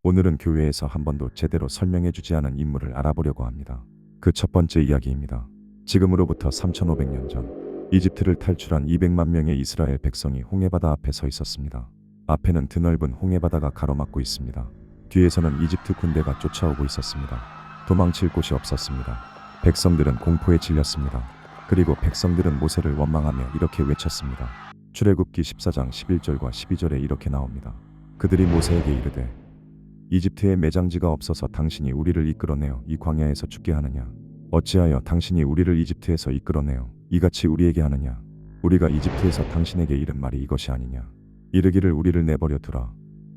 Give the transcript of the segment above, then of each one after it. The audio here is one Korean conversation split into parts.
오늘은 교회에서 한 번도 제대로 설명해주지 않은 인물을 알아보려고 합니다. 그 첫 번째 이야기입니다. 지금으로부터 3500년 전 이집트를 탈출한 200만 명의 이스라엘 백성이 홍해바다 앞에 서 있었습니다. 앞에는 드넓은 홍해바다가 가로막고 있습니다. 뒤에서는 이집트 군대가 쫓아오고 있었습니다. 도망칠 곳이 없었습니다. 백성들은 공포에 질렸습니다. 그리고 백성들은 모세를 원망하며 이렇게 외쳤습니다. 출애굽기 14장 11절과 12절에 이렇게 나옵니다. 그들이 모세에게 이르되 이집트에 매장지가 없어서 당신이 우리를 이끌어내어 이 광야에서 죽게 하느냐? 어찌하여 당신이 우리를 이집트에서 이끌어내어 이같이 우리에게 하느냐? 우리가 이집트에서 당신에게 이른 말이 이것이 아니냐? 이르기를 우리를 내버려 두라.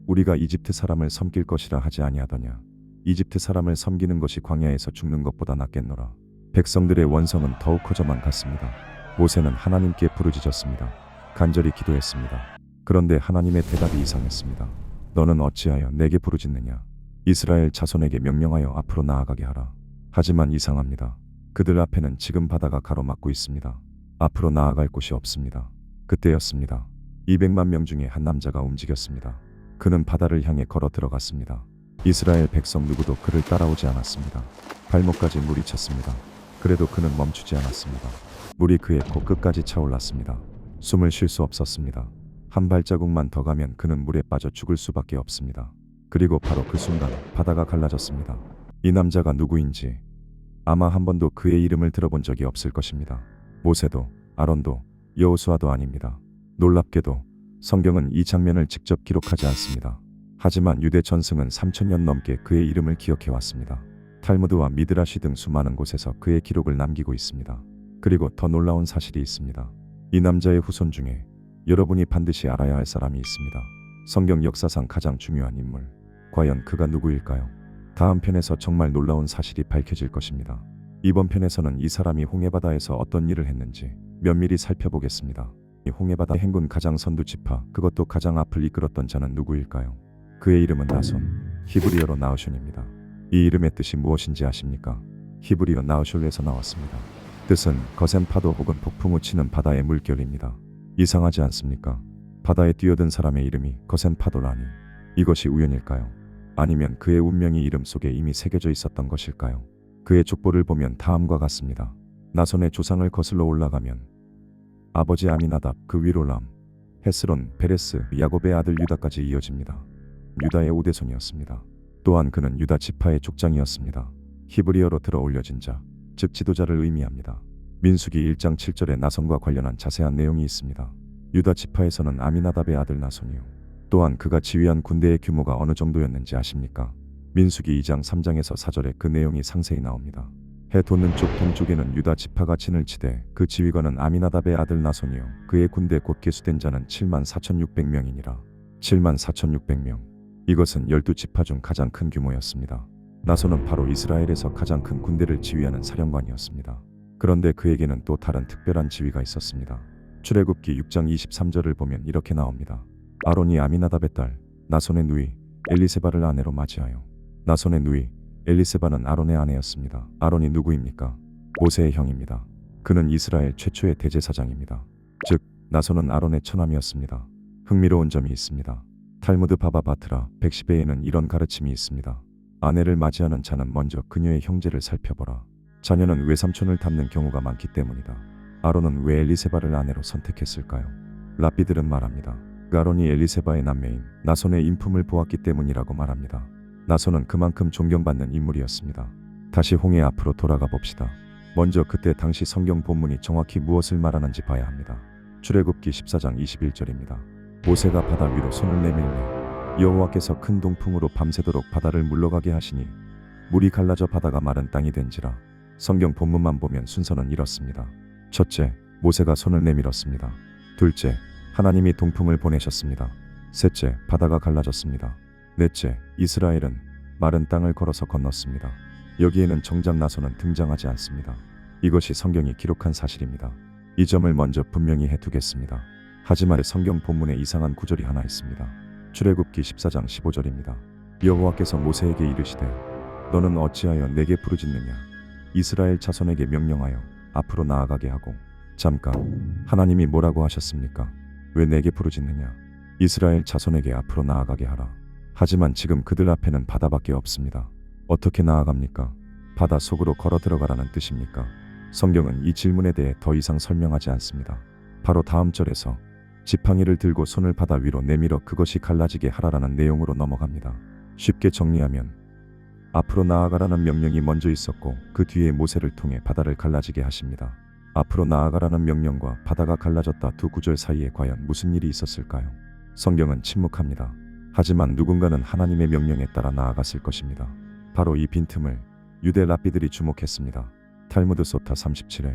우리가 이집트 사람을 섬길 것이라 하지 아니하더냐? 이집트 사람을 섬기는 것이 광야에서 죽는 것보다 낫겠노라. 백성들의 원성은 더욱 커져만 갔습니다. 모세는 하나님께 부르짖었습니다. 간절히 기도했습니다. 그런데 하나님의 대답이 이상했습니다. 너는 어찌하여 내게 부르짖느냐? 이스라엘 자손에게 명령하여 앞으로 나아가게 하라. 하지만 이상합니다. 그들 앞에는 지금 바다가 가로막고 있습니다. 앞으로 나아갈 곳이 없습니다. 그때였습니다. 200만 명 중에 한 남자가 움직였습니다. 그는 바다를 향해 걸어 들어갔습니다. 이스라엘 백성 누구도 그를 따라오지 않았습니다. 발목까지 물이 찼습니다. 그래도 그는 멈추지 않았습니다. 물이 그의 코끝까지 차올랐습니다. 숨을 쉴 수 없었습니다. 한 발자국만 더 가면 그는 물에 빠져 죽을 수밖에 없습니다. 그리고 바로 그 순간 바다가 갈라졌습니다. 이 남자가 누구인지 아마 한 번도 그의 이름을 들어본 적이 없을 것입니다. 모세도 아론도 여호수아도 아닙니다. 놀랍게도 성경은 이 장면을 직접 기록하지 않습니다. 하지만 유대 전승은 3000년 넘게 그의 이름을 기억해왔습니다. 탈무드와 미드라시 등 수많은 곳에서 그의 기록을 남기고 있습니다. 그리고 더 놀라운 사실이 있습니다. 이 남자의 후손 중에 여러분이 반드시 알아야 할 사람이 있습니다. 성경 역사상 가장 중요한 인물. 과연 그가 누구일까요? 다음 편에서 정말 놀라운 사실이 밝혀질 것입니다. 이번 편에서는 이 사람이 홍해바다에서 어떤 일을 했는지 면밀히 살펴보겠습니다. 이 홍해바다 행군 가장 선두 지파, 그것도 가장 앞을 이끌었던 자는 누구일까요? 그의 이름은 나손, 히브리어로 나우숀입니다. 이 이름의 뜻이 무엇인지 아십니까? 히브리어 나우숄에서 나왔습니다. 뜻은 거센 파도 혹은 폭풍우 치는 바다의 물결입니다. 이상하지 않습니까? 바다에 뛰어든 사람의 이름이 거센 파도라니. 이것이 우연일까요? 아니면 그의 운명이 이름 속에 이미 새겨져 있었던 것일까요? 그의 족보를 보면 다음과 같습니다. 나손의 조상을 거슬러 올라가면 아버지 아미나답, 그 위로 람, 헤스론, 베레스, 야곱의 아들 유다까지 이어집니다. 유다의 오대손이었습니다. 또한 그는 유다 지파의 족장이었습니다. 히브리어로 들어 올려진 자, 즉 지도자를 의미합니다. 민수기 1장 7절에 나손과 관련한 자세한 내용이 있습니다. 유다 지파에서는 아미나답의 아들 나손이요. 또한 그가 지휘한 군대의 규모가 어느 정도였는지 아십니까? 민수기 2장 3장에서 4절에 그 내용이 상세히 나옵니다. 해 돋는 쪽 동쪽에는 유다 지파가 진을 치되 그 지휘관은 아미나답의 아들 나손이요. 그의 군대 곧 계수된 자는 74,600명이니라. 74,600명. 이것은 12지파 중 가장 큰 규모였습니다. 나손은 바로 이스라엘에서 가장 큰 군대를 지휘하는 사령관이었습니다. 그런데 그에게는 또 다른 특별한 지위가 있었습니다. 출애굽기 6장 23절을 보면 이렇게 나옵니다. 아론이 아미나답의 딸 나손의 누이 엘리세바를 아내로 맞이하여. 나손의 누이 엘리세바는 아론의 아내였습니다. 아론이 누구입니까? 모세의 형입니다. 그는 이스라엘 최초의 대제사장입니다. 즉 나손은 아론의 처남이었습니다. 흥미로운 점이 있습니다. 탈무드 바바 바트라 110에는 이런 가르침이 있습니다. 아내를 맞이하는 자는 먼저 그녀의 형제를 살펴보라. 자녀는 외삼촌을 닮는 경우가 많기 때문이다. 아론은 왜 엘리세바를 아내로 선택했을까요? 랍비들은 말합니다. 아론이 엘리세바의 남매인 나손의 인품을 보았기 때문이라고 말합니다. 나손은 그만큼 존경받는 인물이었습니다. 다시 홍해 앞으로 돌아가 봅시다. 먼저 그때 당시 성경 본문이 정확히 무엇을 말하는지 봐야 합니다. 출애굽기 14장 21절입니다. 모세가 바다 위로 손을 내밀매 여호와께서 큰 동풍으로 밤새도록 바다를 물러가게 하시니 물이 갈라져 바다가 마른 땅이 된지라. 성경 본문만 보면 순서는 이렇습니다. 첫째, 모세가 손을 내밀었습니다. 둘째, 하나님이 동풍을 보내셨습니다. 셋째, 바다가 갈라졌습니다. 넷째, 이스라엘은 마른 땅을 걸어서 건넜습니다. 여기에는 정작 나손은 등장하지 않습니다. 이것이 성경이 기록한 사실입니다. 이 점을 먼저 분명히 해두겠습니다. 하지만 성경 본문에 이상한 구절이 하나 있습니다. 출애굽기 14장 15절입니다. 여호와께서 모세에게 이르시되 너는 어찌하여 내게 부르짖느냐? 이스라엘 자손에게 명령하여 앞으로 나아가게 하고. 잠깐, 하나님이 뭐라고 하셨습니까? 왜 내게 부르짖느냐? 이스라엘 자손에게 앞으로 나아가게 하라. 하지만 지금 그들 앞에는 바다밖에 없습니다. 어떻게 나아갑니까? 바다 속으로 걸어 들어가라는 뜻입니까? 성경은 이 질문에 대해 더 이상 설명하지 않습니다. 바로 다음 절에서 지팡이를 들고 손을 바다 위로 내밀어 그것이 갈라지게 하라라는 내용으로 넘어갑니다. 쉽게 정리하면 앞으로 나아가라는 명령이 먼저 있었고 그 뒤에 모세를 통해 바다를 갈라지게 하십니다. 앞으로 나아가라는 명령과 바다가 갈라졌다 두 구절 사이에 과연 무슨 일이 있었을까요? 성경은 침묵합니다. 하지만 누군가는 하나님의 명령에 따라 나아갔을 것입니다. 바로 이 빈틈을 유대 랍비들이 주목했습니다. 탈무드 소타 37회,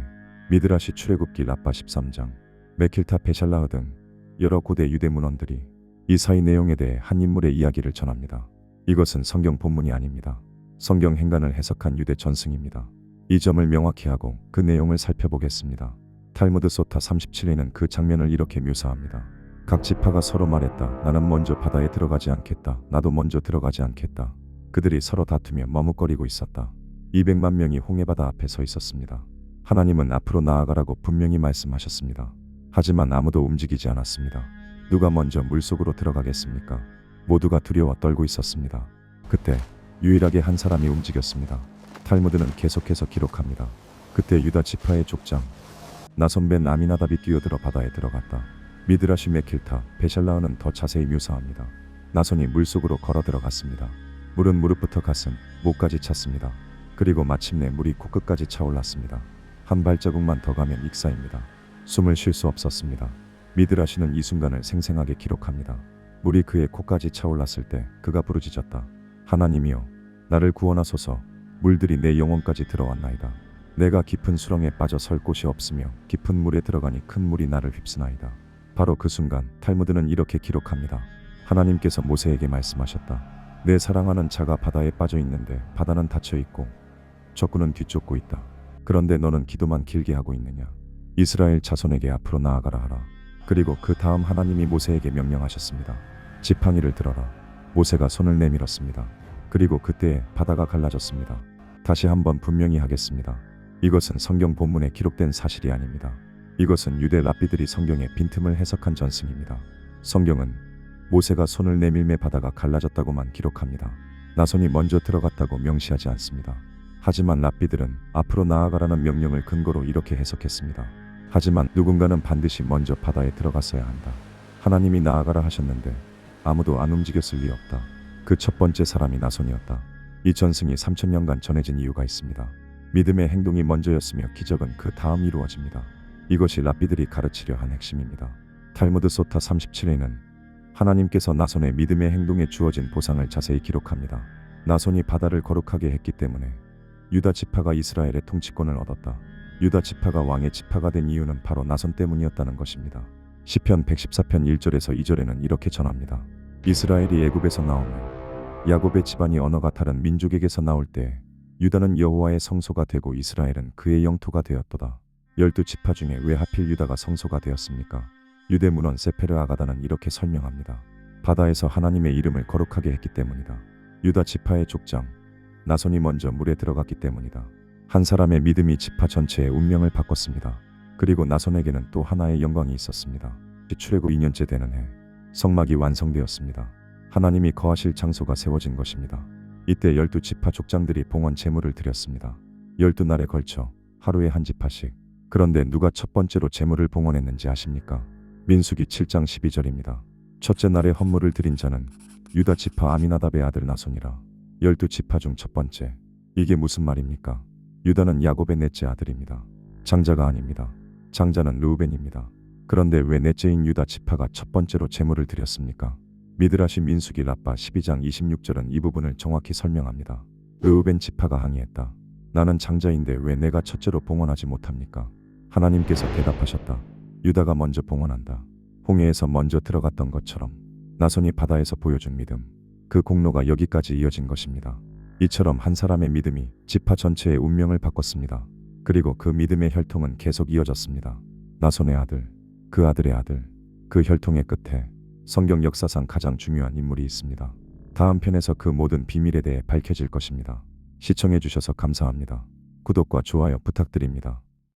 미드라시 출애굽기 라빠 13장, 메킬타 베샬라흐 등 여러 고대 유대 문헌들이 이 사이 내용에 대해 한 인물의 이야기를 전합니다. 이것은 성경 본문이 아닙니다. 성경 행간을 해석한 유대 전승입니다. 이 점을 명확히 하고 그 내용을 살펴보겠습니다. 탈무드 소타 37에는 그 장면을 이렇게 묘사합니다. 각 지파가 서로 말했다. 나는 먼저 바다에 들어가지 않겠다. 나도 먼저 들어가지 않겠다. 그들이 서로 다투며 머뭇거리고 있었다. 200만 명이 홍해바다 앞에 서 있었습니다. 하나님은 앞으로 나아가라고 분명히 말씀하셨습니다. 하지만 아무도 움직이지 않았습니다. 누가 먼저 물속으로 들어가겠습니까? 모두가 두려워 떨고 있었습니다. 그때 유일하게 한 사람이 움직였습니다. 탈무드는 계속해서 기록합니다. 그때 유다 지파의 족장 나손 벤 아미나답이 뛰어들어 바다에 들어갔다. 미드라시 메킬타 베샬라흐는 더 자세히 묘사합니다. 나손이 물속으로 걸어 들어갔습니다. 물은 무릎부터 가슴, 목까지 찼습니다. 그리고 마침내 물이 코끝까지 차올랐습니다. 한 발자국만 더 가면 익사입니다. 숨을 쉴 수 없었습니다. 미드라시는 이 순간을 생생하게 기록합니다. 물이 그의 코까지 차올랐을 때 그가 부르짖었다. 하나님이여, 나를 구원하소서. 물들이 내 영혼까지 들어왔나이다. 내가 깊은 수렁에 빠져 설 곳이 없으며 깊은 물에 들어가니 큰 물이 나를 휩쓰나이다. 바로 그 순간 탈무드는 이렇게 기록합니다. 하나님께서 모세에게 말씀하셨다. 내 사랑하는 자가 바다에 빠져 있는데 바다는 닫혀 있고 적군은 뒤쫓고 있다. 그런데 너는 기도만 길게 하고 있느냐? 이스라엘 자손에게 앞으로 나아가라 하라. 그리고 그 다음 하나님이 모세에게 명령하셨습니다. 지팡이를 들어라. 모세가 손을 내밀었습니다. 그리고 그때에 바다가 갈라졌습니다. 다시 한번 분명히 하겠습니다. 이것은 성경 본문에 기록된 사실이 아닙니다. 이것은 유대 랍비들이 성경의 빈틈을 해석한 전승입니다. 성경은 모세가 손을 내밀매 바다가 갈라졌다고만 기록합니다. 나손이 먼저 들어갔다고 명시하지 않습니다. 하지만 랍비들은 앞으로 나아가라는 명령을 근거로 이렇게 해석했습니다. 하지만 누군가는 반드시 먼저 바다에 들어갔어야 한다. 하나님이 나아가라 하셨는데 아무도 안 움직였을 리 없다. 그 첫 번째 사람이 나손이었다. 이 전승이 3000년간 전해진 이유가 있습니다. 믿음의 행동이 먼저였으며 기적은 그 다음 이루어집니다. 이것이 랍비들이 가르치려 한 핵심입니다. 탈무드 소타 37에는 하나님께서 나손의 믿음의 행동에 주어진 보상을 자세히 기록합니다. 나손이 바다를 거룩하게 했기 때문에 유다 지파가 이스라엘의 통치권을 얻었다. 유다 지파가 왕의 지파가 된 이유는 바로 나손 때문이었다는 것입니다. 시편 114편 1절에서 2절에는 이렇게 전합니다. 이스라엘이 애굽에서 나오며 야곱의 집안이 언어가 다른 민족에게서 나올 때 유다는 여호와의 성소가 되고 이스라엘은 그의 영토가 되었도다. 12지파 중에 왜 하필 유다가 성소가 되었습니까? 유대 문헌 세페르 아가다는 이렇게 설명합니다. 바다에서 하나님의 이름을 거룩하게 했기 때문이다. 유다 지파의 족장 나손이 먼저 물에 들어갔기 때문이다. 한 사람의 믿음이 지파 전체의 운명을 바꿨습니다. 그리고 나손에게는 또 하나의 영광이 있었습니다. 출애굽 2년째 되는 해 성막이 완성되었습니다. 하나님이 거하실 장소가 세워진 것입니다. 이때 12지파 족장들이 봉헌 제물을 드렸습니다. 12날에 걸쳐 하루에 한 지파씩. 그런데 누가 첫 번째로 제물을 봉헌했는지 아십니까? 민수기 7장 12절입니다. 첫째 날에 헌물을 드린 자는 유다 지파 아미나답의 아들 나손이라. 12지파 중 첫 번째. 이게 무슨 말입니까? 유다는 야곱의 넷째 아들입니다. 장자가 아닙니다. 장자는 르우벤입니다. 그런데 왜 넷째인 유다 지파가 첫 번째로 제물을 드렸습니까? 미드라시 민수기 라빠 12장 26절은 이 부분을 정확히 설명합니다. 르우벤 지파가 항의했다. 나는 장자인데 왜 내가 첫째로 봉헌하지 못합니까? 하나님께서 대답하셨다. 유다가 먼저 봉헌한다. 홍해에서 먼저 들어갔던 것처럼 나손이 바다에서 보여준 믿음, 그 공로가 여기까지 이어진 것입니다. 이처럼 한 사람의 믿음이 지파 전체의 운명을 바꿨습니다. 그리고 그 믿음의 혈통은 계속 이어졌습니다. 나손의 아들, 그 아들의 아들, 그 혈통의 끝에 성경 역사상 가장 중요한 인물이 있습니다. 다음 편에서 그 모든 비밀에 대해 밝혀질 것입니다. 시청해 주셔서 감사합니다. 구독과 좋아요 부탁드립니다.